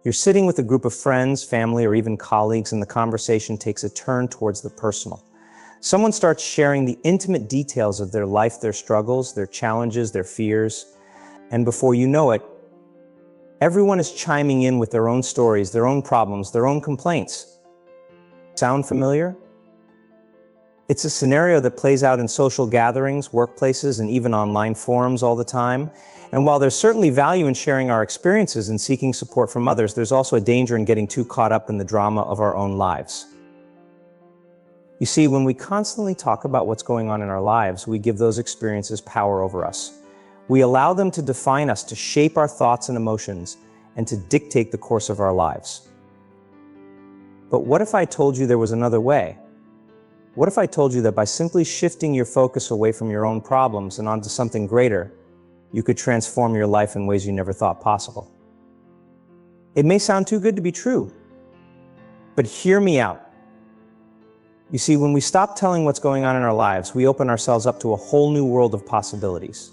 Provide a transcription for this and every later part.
You're sitting with a group of friends, family, or even colleagues, and the conversation takes a turn towards the personal. Someone starts sharing the intimate details of their life, their struggles, their challenges, their fears, and before you know it, everyone is chiming in with their own stories, their own problems, their own complaints. Sound familiar? It's a scenario that plays out in social gatherings, workplaces, and even online forums all the time. And while there's certainly value in sharing our experiences and seeking support from others, there's also a danger in getting too caught up in the drama of our own lives. You see, when we constantly talk about what's going on in our lives, we give those experiences power over us. We allow them to define us, to shape our thoughts and emotions, and to dictate the course of our lives. But what if I told you there was another way? What if I told you that by simply shifting your focus away from your own problems and onto something greater, you could transform your life in ways you never thought possible? It may sound too good to be true, but hear me out. You see, when we stop telling what's going on in our lives, we open ourselves up to a whole new world of possibilities.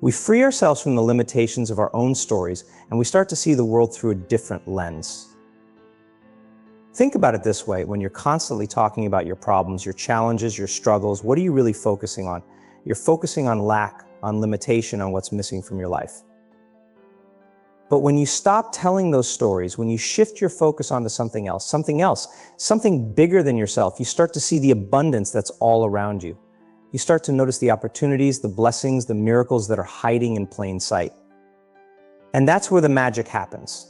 We free ourselves from the limitations of our own stories, and we start to see the world through a different lens. Think about it this way: when you're constantly talking about your problems, your challenges, your struggles, what are you really focusing on? You're focusing on lack, on limitation, on what's missing from your life. But when you stop telling those stories, when you shift your focus onto something else, something bigger than yourself, you start to see the abundance that's all around you. You start to notice the opportunities, the blessings, the miracles that are hiding in plain sight. And that's where the magic happens.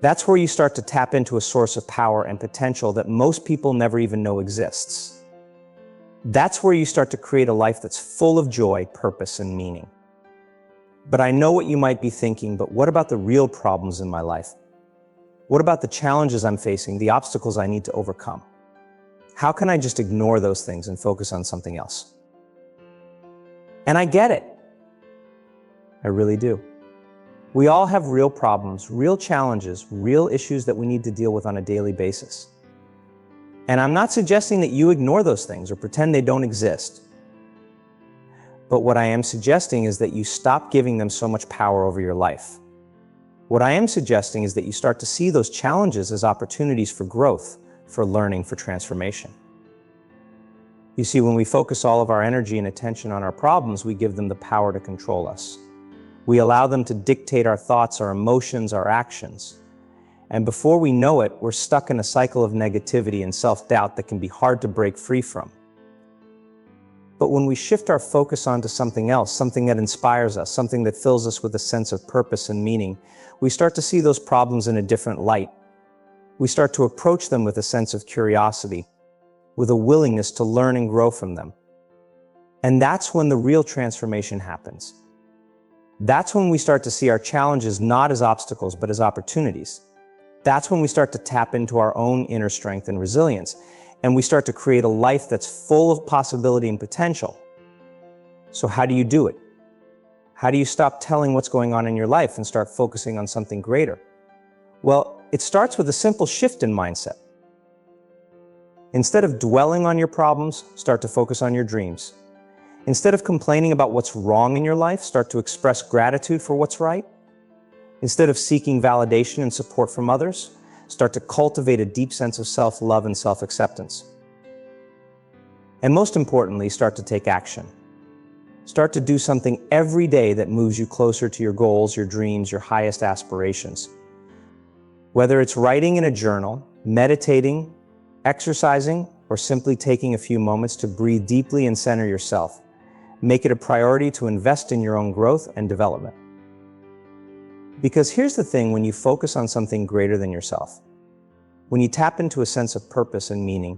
That's where you start to tap into a source of power and potential that most people never even know exists. That's where you start to create a life that's full of joy, purpose, and meaning. But I know what you might be thinking, but what about the real problems in my life? What about the challenges I'm facing, the obstacles I need to overcome? How can I just ignore those things and focus on something else? And I get it. I really do. We all have real problems, real challenges, real issues that we need to deal with on a daily basis. And I'm not suggesting that you ignore those things or pretend they don't exist. But what I am suggesting is that you stop giving them so much power over your life. What I am suggesting is that you start to see those challenges as opportunities for growth, for learning, for transformation. You see, when we focus all of our energy and attention on our problems, we give them the power to control us. We allow them to dictate our thoughts, our emotions, our actions. And before we know it, we're stuck in a cycle of negativity and self-doubt that can be hard to break free from. But when we shift our focus onto something else, something that inspires us, something that fills us with a sense of purpose and meaning, we start to see those problems in a different light. We start to approach them with a sense of curiosity, with a willingness to learn and grow from them. And that's when the real transformation happens. That's when we start to see our challenges not as obstacles, but as opportunities. That's when we start to tap into our own inner strength and resilience, and we start to create a life that's full of possibility and potential. So how do you do it? How do you stop telling what's going on in your life and start focusing on something greater? Well, it starts with a simple shift in mindset. Instead of dwelling on your problems, start to focus on your dreams. Instead of complaining about what's wrong in your life, start to express gratitude for what's right. Instead of seeking validation and support from others, start to cultivate a deep sense of self-love and self-acceptance. And most importantly, start to take action. Start to do something every day that moves you closer to your goals, your dreams, your highest aspirations. Whether it's writing in a journal, meditating, exercising, or simply taking a few moments to breathe deeply and center yourself, make it a priority to invest in your own growth and development. Because here's the thing: when you focus on something greater than yourself, when you tap into a sense of purpose and meaning,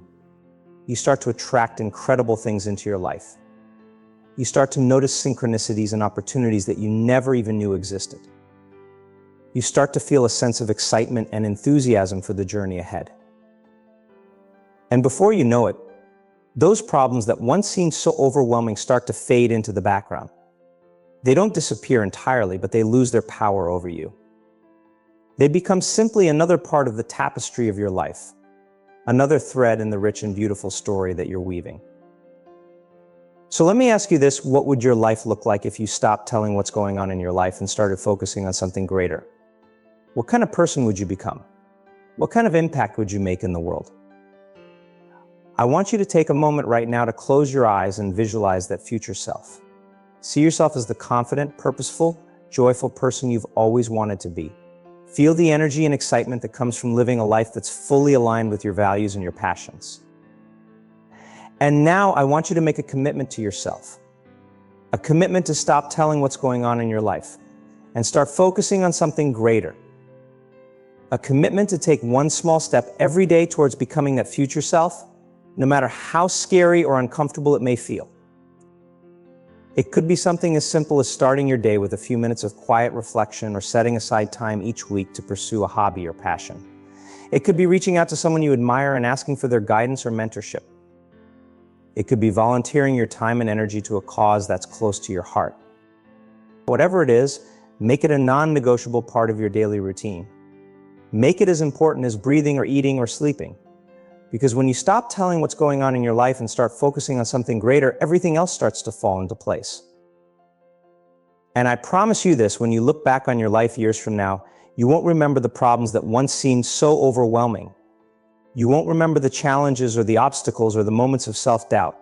you start to attract incredible things into your life. You start to notice synchronicities and opportunities that you never even knew existed. You start to feel a sense of excitement and enthusiasm for the journey ahead. And before you know it, those problems that once seemed so overwhelming start to fade into the background. They don't disappear entirely, but they lose their power over you. They become simply another part of the tapestry of your life, another thread in the rich and beautiful story that you're weaving. So let me ask you this: what would your life look like if you stopped telling what's going on in your life and started focusing on something greater? What kind of person would you become? What kind of impact would you make in the world? I want you to take a moment right now to close your eyes and visualize that future self. See yourself as the confident, purposeful, joyful person you've always wanted to be. Feel the energy and excitement that comes from living a life that's fully aligned with your values and your passions. And now I want you to make a commitment to yourself. A commitment to stop telling what's going on in your life and start focusing on something greater. A commitment to take one small step every day towards becoming that future self, no matter how scary or uncomfortable it may feel. It could be something as simple as starting your day with a few minutes of quiet reflection or setting aside time each week to pursue a hobby or passion. It could be reaching out to someone you admire and asking for their guidance or mentorship. It could be volunteering your time and energy to a cause that's close to your heart. Whatever it is, make it a non-negotiable part of your daily routine. Make it as important as breathing or eating or sleeping. Because when you stop telling what's going on in your life and start focusing on something greater, everything else starts to fall into place. And I promise you this, when you look back on your life years from now, you won't remember the problems that once seemed so overwhelming. You won't remember the challenges or the obstacles or the moments of self-doubt.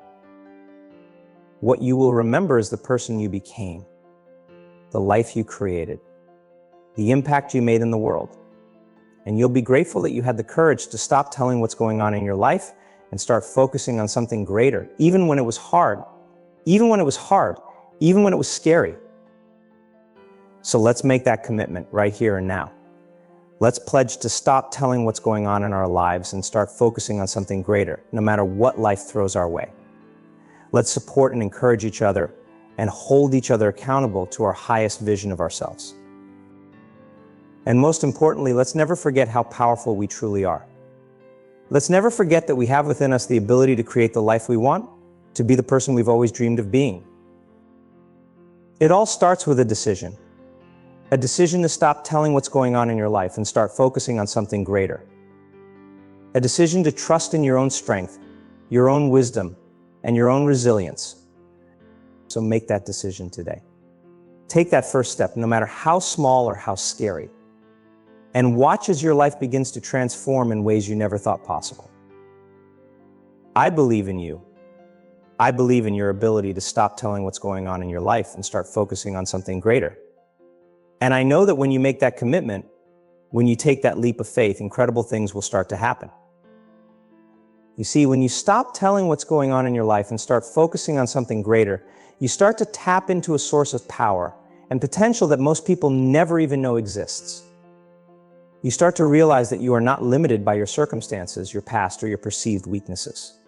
What you will remember is the person you became, the life you created, the impact you made in the world. And you'll be grateful that you had the courage to stop telling what's going on in your life and start focusing on something greater, even when it was hard, even when it was scary. So let's make that commitment right here and now. Let's pledge to stop telling what's going on in our lives and start focusing on something greater, no matter what life throws our way. Let's support and encourage each other and hold each other accountable to our highest vision of ourselves. And most importantly, let's never forget how powerful we truly are. Let's never forget that we have within us the ability to create the life we want, to be the person we've always dreamed of being. It all starts with a decision to stop telling what's going on in your life and start focusing on something greater. A decision to trust in your own strength, your own wisdom, and your own resilience. So make that decision today. Take that first step, no matter how small or how scary. And watch as your life begins to transform in ways you never thought possible. I believe in you. I believe in your ability to stop telling what's going on in your life and start focusing on something greater. And I know that when you make that commitment, when you take that leap of faith, incredible things will start to happen. You see, when you stop telling what's going on in your life and start focusing on something greater, you start to tap into a source of power and potential that most people never even know exists. You start to realize that you are not limited by your circumstances, your past, or your perceived weaknesses.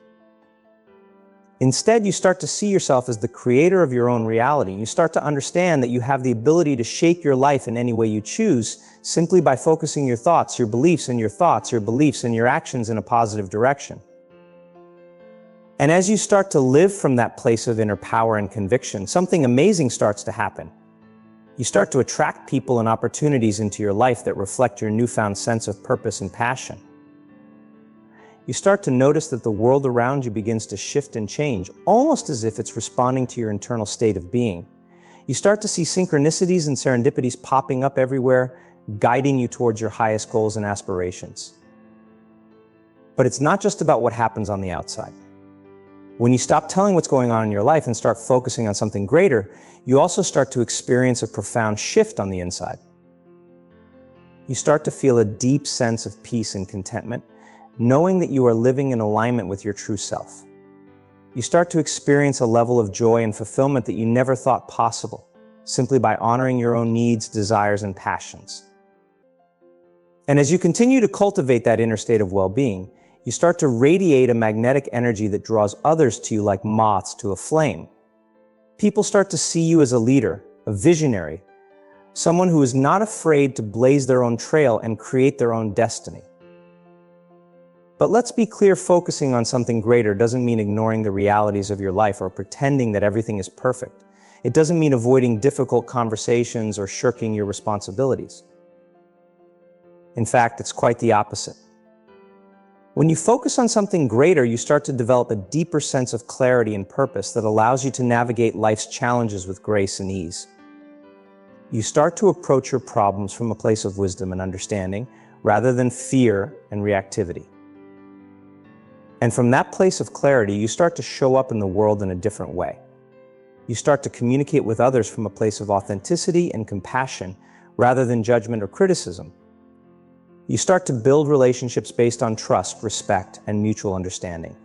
Instead, you start to see yourself as the creator of your own reality. You start to understand that you have the ability to shape your life in any way you choose simply by focusing your thoughts, your beliefs, and your actions in a positive direction. And as you start to live from that place of inner power and conviction, something amazing starts to happen. You start to attract people and opportunities into your life that reflect your newfound sense of purpose and passion. You start to notice that the world around you begins to shift and change, almost as if it's responding to your internal state of being. You start to see synchronicities and serendipities popping up everywhere, guiding you towards your highest goals and aspirations. But it's not just about what happens on the outside. When you stop telling what's going on in your life and start focusing on something greater, you also start to experience a profound shift on the inside. You start to feel a deep sense of peace and contentment, knowing that you are living in alignment with your true self. You start to experience a level of joy and fulfillment that you never thought possible, simply by honoring your own needs, desires, and passions. And as you continue to cultivate that inner state of well-being, you start to radiate a magnetic energy that draws others to you like moths to a flame. People start to see you as a leader, a visionary, someone who is not afraid to blaze their own trail and create their own destiny. But let's be clear, focusing on something greater doesn't mean ignoring the realities of your life or pretending that everything is perfect. It doesn't mean avoiding difficult conversations or shirking your responsibilities. In fact, it's quite the opposite. When you focus on something greater, you start to develop a deeper sense of clarity and purpose that allows you to navigate life's challenges with grace and ease. You start to approach your problems from a place of wisdom and understanding rather than fear and reactivity. And from that place of clarity, you start to show up in the world in a different way. You start to communicate with others from a place of authenticity and compassion rather than judgment or criticism. You start to build relationships based on trust, respect, and mutual understanding.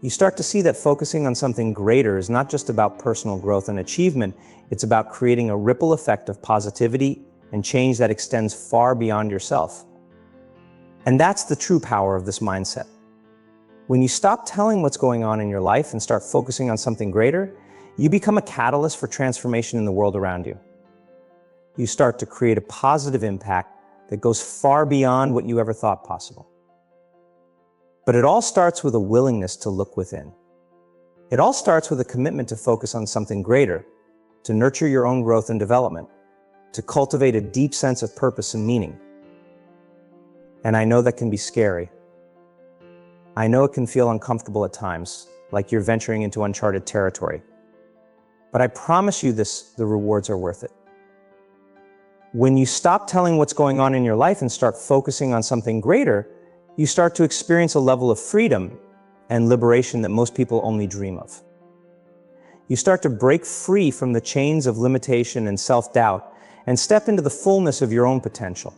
You start to see that focusing on something greater is not just about personal growth and achievement, it's about creating a ripple effect of positivity and change that extends far beyond yourself. And that's the true power of this mindset. When you stop telling what's going on in your life and start focusing on something greater, you become a catalyst for transformation in the world around you. You start to create a positive impact that goes far beyond what you ever thought possible. But it all starts with a willingness to look within. It all starts with a commitment to focus on something greater, to nurture your own growth and development, to cultivate a deep sense of purpose and meaning. And I know that can be scary. I know it can feel uncomfortable at times, like you're venturing into uncharted territory. But I promise you this, the rewards are worth it. When you stop telling what's going on in your life and start focusing on something greater, you start to experience a level of freedom and liberation that most people only dream of. You start to break free from the chains of limitation and self-doubt and step into the fullness of your own potential.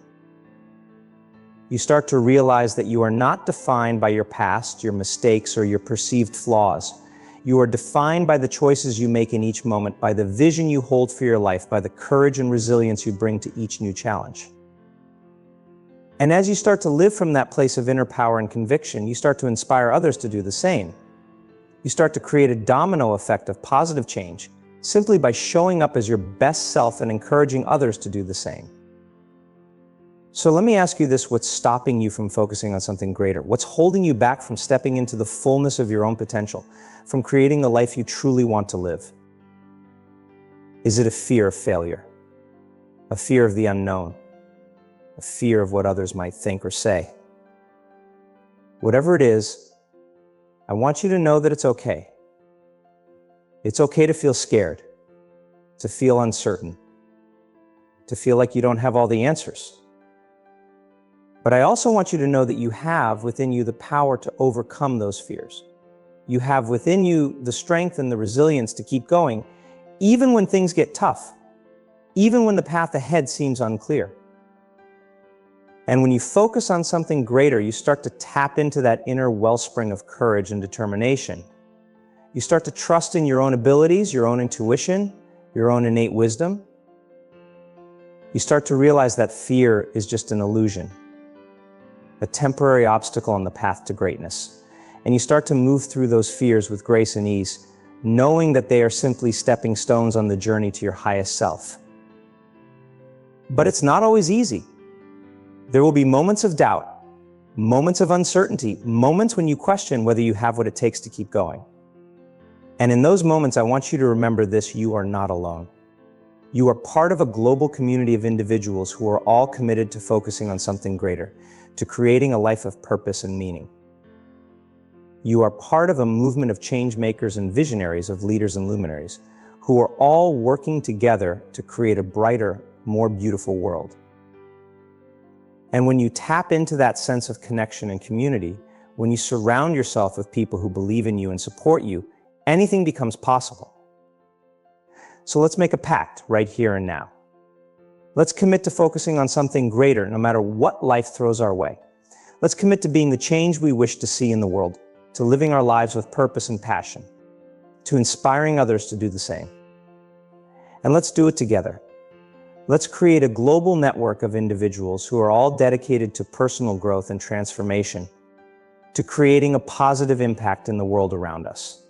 You start to realize that you are not defined by your past, your mistakes, or your perceived flaws. You are defined by the choices you make in each moment, by the vision you hold for your life, by the courage and resilience you bring to each new challenge. And as you start to live from that place of inner power and conviction, you start to inspire others to do the same. You start to create a domino effect of positive change simply by showing up as your best self and encouraging others to do the same. So let me ask you this, what's stopping you from focusing on something greater? What's holding you back from stepping into the fullness of your own potential, from creating the life you truly want to live? Is it a fear of failure? A fear of the unknown? A fear of what others might think or say? Whatever it is, I want you to know that it's okay. It's okay to feel scared, to feel uncertain, to feel like you don't have all the answers. But I also want you to know that you have within you the power to overcome those fears. You have within you the strength and the resilience to keep going, even when things get tough, even when the path ahead seems unclear. And when you focus on something greater, you start to tap into that inner wellspring of courage and determination. You start to trust in your own abilities, your own intuition, your own innate wisdom. You start to realize that fear is just an illusion, a temporary obstacle on the path to greatness. And you start to move through those fears with grace and ease, knowing that they are simply stepping stones on the journey to your highest self. But it's not always easy. There will be moments of doubt, moments of uncertainty, moments when you question whether you have what it takes to keep going. And in those moments, I want you to remember this: you are not alone. You are part of a global community of individuals who are all committed to focusing on something greater, to creating a life of purpose and meaning. You are part of a movement of change makers and visionaries, of leaders and luminaries, who are all working together to create a brighter, more beautiful world. And when you tap into that sense of connection and community, when you surround yourself with people who believe in you and support you, anything becomes possible. So let's make a pact right here and now. Let's commit to focusing on something greater, no matter what life throws our way. Let's commit to being the change we wish to see in the world, to living our lives with purpose and passion, to inspiring others to do the same. And let's do it together. Let's create a global network of individuals who are all dedicated to personal growth and transformation, to creating a positive impact in the world around us.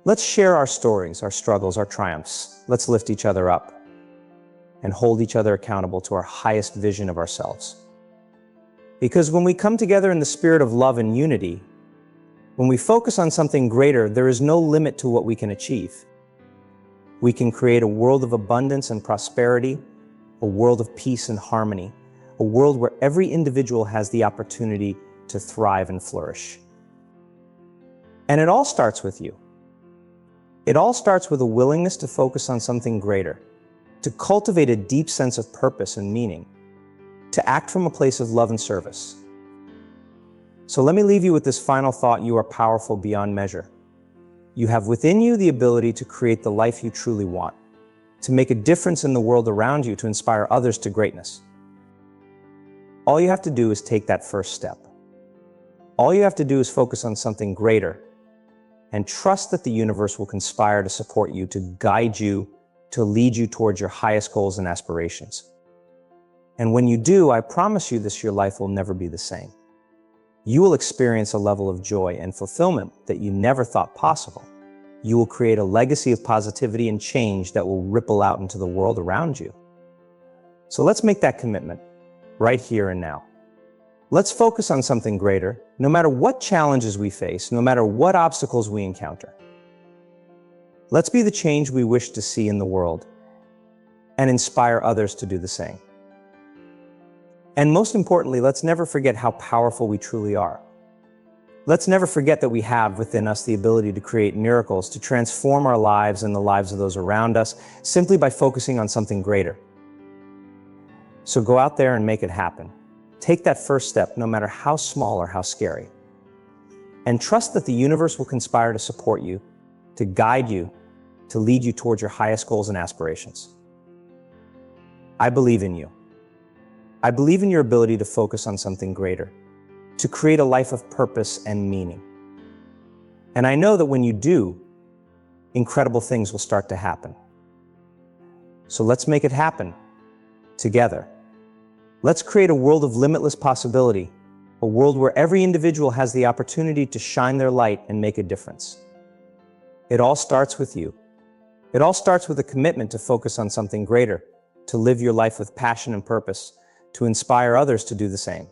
Let's share our stories, our struggles, our triumphs. Let's lift each other up and hold each other accountable to our highest vision of ourselves. Because when we come together in the spirit of love and unity, when we focus on something greater, there is no limit to what we can achieve. We can create a world of abundance and prosperity, a world of peace and harmony, a world where every individual has the opportunity to thrive and flourish. And it all starts with you. It all starts with a willingness to focus on something greater, to cultivate a deep sense of purpose and meaning, to act from a place of love and service. So let me leave you with this final thought: you are powerful beyond measure. You have within you the ability to create the life you truly want, to make a difference in the world around you, to inspire others to greatness. All you have to do is take that first step. All you have to do is focus on something greater and trust that the universe will conspire to support you, to guide you, to lead you towards your highest goals and aspirations. And when you do, I promise you this, your life will never be the same. You will experience a level of joy and fulfillment that you never thought possible. You will create a legacy of positivity and change that will ripple out into the world around you. So let's make that commitment right here and now. Let's focus on something greater, no matter what challenges we face, no matter what obstacles we encounter. Let's be the change we wish to see in the world and inspire others to do the same. And most importantly, let's never forget how powerful we truly are. Let's never forget that we have within us the ability to create miracles, to transform our lives and the lives of those around us, simply by focusing on something greater. So go out there and make it happen. Take that first step, no matter how small or how scary. And trust that the universe will conspire to support you, to guide you, to lead you towards your highest goals and aspirations. I believe in you. I believe in your ability to focus on something greater, to create a life of purpose and meaning. And I know that when you do, incredible things will start to happen. So let's make it happen together. Let's create a world of limitless possibility, a world where every individual has the opportunity to shine their light and make a difference. It all starts with you. It all starts with a commitment to focus on something greater, to live your life with passion and purpose, to inspire others to do the same.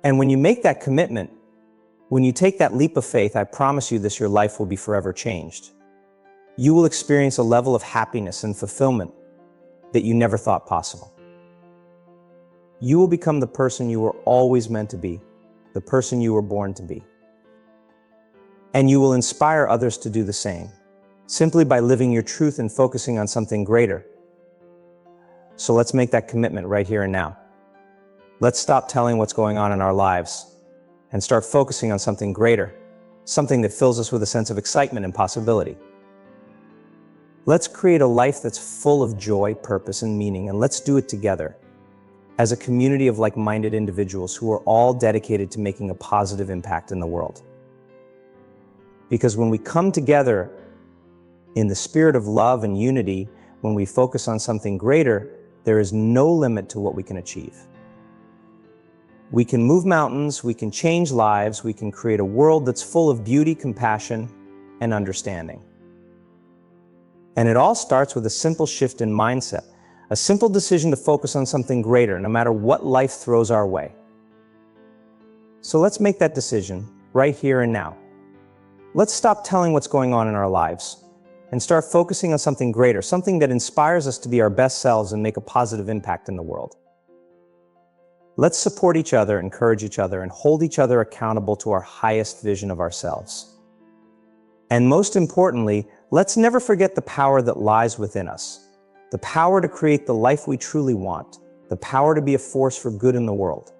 And when you make that commitment, when you take that leap of faith, I promise you this, your life will be forever changed. You will experience a level of happiness and fulfillment that you never thought possible. You will become the person you were always meant to be, the person you were born to be. And you will inspire others to do the same, simply by living your truth and focusing on something greater. So let's make that commitment right here and now. Let's stop telling what's going on in our lives and start focusing on something greater, something that fills us with a sense of excitement and possibility. Let's create a life that's full of joy, purpose, and meaning, and let's do it together as a community of like-minded individuals who are all dedicated to making a positive impact in the world. Because when we come together in the spirit of love and unity, when we focus on something greater, there is no limit to what we can achieve. We can move mountains, we can change lives, we can create a world that's full of beauty, compassion, and understanding. And it all starts with a simple shift in mindset, a simple decision to focus on something greater, no matter what life throws our way. So let's make that decision right here and now. Let's stop telling what's going on in our lives and start focusing on something greater, something that inspires us to be our best selves and make a positive impact in the world. Let's support each other, encourage each other, and hold each other accountable to our highest vision of ourselves. And most importantly, let's never forget the power that lies within us, the power to create the life we truly want, the power to be a force for good in the world.